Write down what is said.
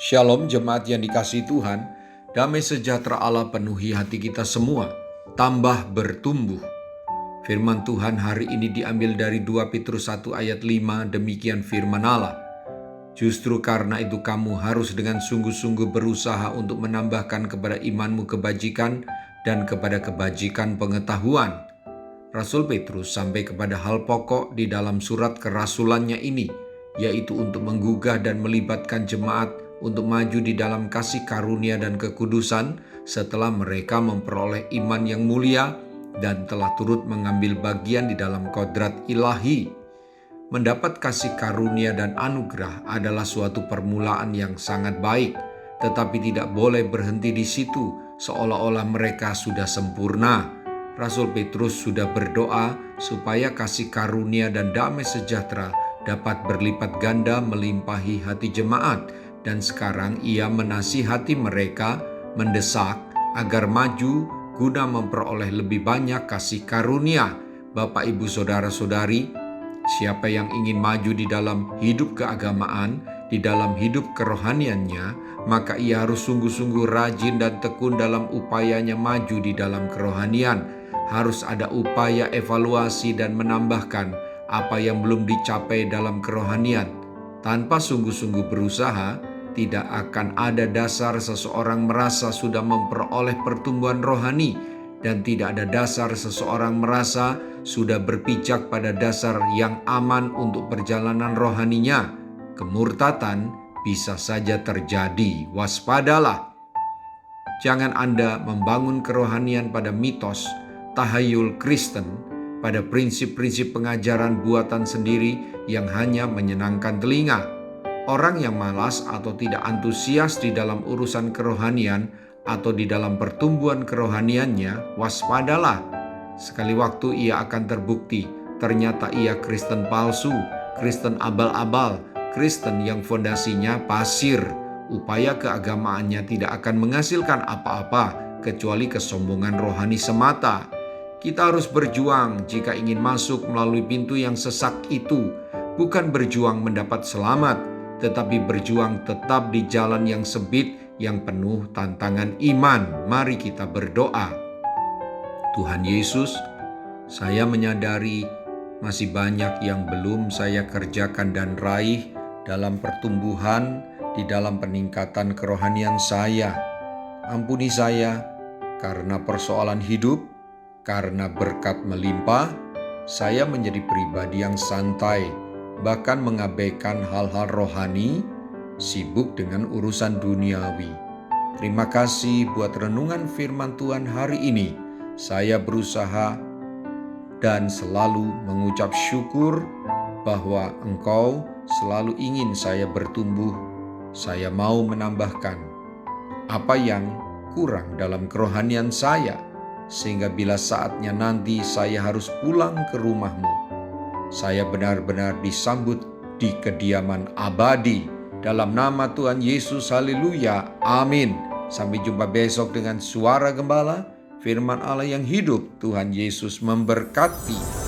Shalom jemaat yang dikasihi Tuhan, damai sejahtera Allah penuhi hati kita semua, tambah bertumbuh. Firman Tuhan hari ini diambil dari 2 Petrus 1 ayat 5, demikian firman Allah. Justru karena itu kamu harus dengan sungguh-sungguh berusaha untuk menambahkan kepada imanmu kebajikan dan kepada kebajikan pengetahuan. Rasul Petrus sampai kepada hal pokok di dalam surat kerasulannya ini, yaitu untuk menggugah dan melibatkan jemaat untuk maju di dalam kasih karunia dan kekudusan setelah mereka memperoleh iman yang mulia dan telah turut mengambil bagian di dalam kodrat ilahi. Mendapat kasih karunia dan anugerah adalah suatu permulaan yang sangat baik, tetapi tidak boleh berhenti di situ seolah-olah mereka sudah sempurna. Rasul Petrus sudah berdoa supaya kasih karunia dan damai sejahtera dapat berlipat ganda melimpahi hati jemaat, dan sekarang ia menasihati mereka, mendesak agar maju guna memperoleh lebih banyak kasih karunia. Bapak, Ibu, Saudara-saudari, siapa yang ingin maju di dalam hidup keagamaan, di dalam hidup kerohaniannya, maka ia harus sungguh-sungguh rajin dan tekun dalam upayanya maju di dalam kerohanian. Harus ada upaya evaluasi dan menambahkan apa yang belum dicapai dalam kerohanian. Tanpa sungguh-sungguh berusaha, tidak akan ada dasar seseorang merasa sudah memperoleh pertumbuhan rohani, dan tidak ada dasar seseorang merasa sudah berpijak pada dasar yang aman untuk perjalanan rohaninya. Kemurtatan bisa saja terjadi. Waspadalah. Jangan Anda membangun kerohanian pada mitos, tahayul Kristen, pada prinsip-prinsip pengajaran buatan sendiri yang hanya menyenangkan telinga. Orang yang malas atau tidak antusias di dalam urusan kerohanian atau di dalam pertumbuhan kerohaniannya, waspadalah. Sekali waktu ia akan terbukti, ternyata ia Kristen palsu, Kristen abal-abal, Kristen yang fondasinya pasir. Upaya keagamaannya tidak akan menghasilkan apa-apa kecuali kesombongan rohani semata. Kita harus berjuang jika ingin masuk melalui pintu yang sesak itu, bukan berjuang mendapat selamat, tetapi berjuang tetap di jalan yang sempit yang penuh tantangan iman. Mari kita berdoa. Tuhan Yesus, saya menyadari masih banyak yang belum saya kerjakan dan raih dalam pertumbuhan, di dalam peningkatan kerohanian saya. Ampuni saya karena persoalan hidup, karena berkat melimpah, saya menjadi pribadi yang santai, bahkan mengabaikan hal-hal rohani, sibuk dengan urusan duniawi. Terima kasih buat renungan firman Tuhan hari ini. Saya berusaha dan selalu mengucap syukur bahwa Engkau selalu ingin saya bertumbuh. Saya mau menambahkan apa yang kurang dalam kerohanian saya, sehingga bila saatnya nanti saya harus pulang ke rumah-Mu, saya benar-benar disambut di kediaman abadi. Dalam nama Tuhan Yesus, haleluya, amin. Sampai jumpa besok dengan suara gembala, firman Allah yang hidup. Tuhan Yesus memberkati.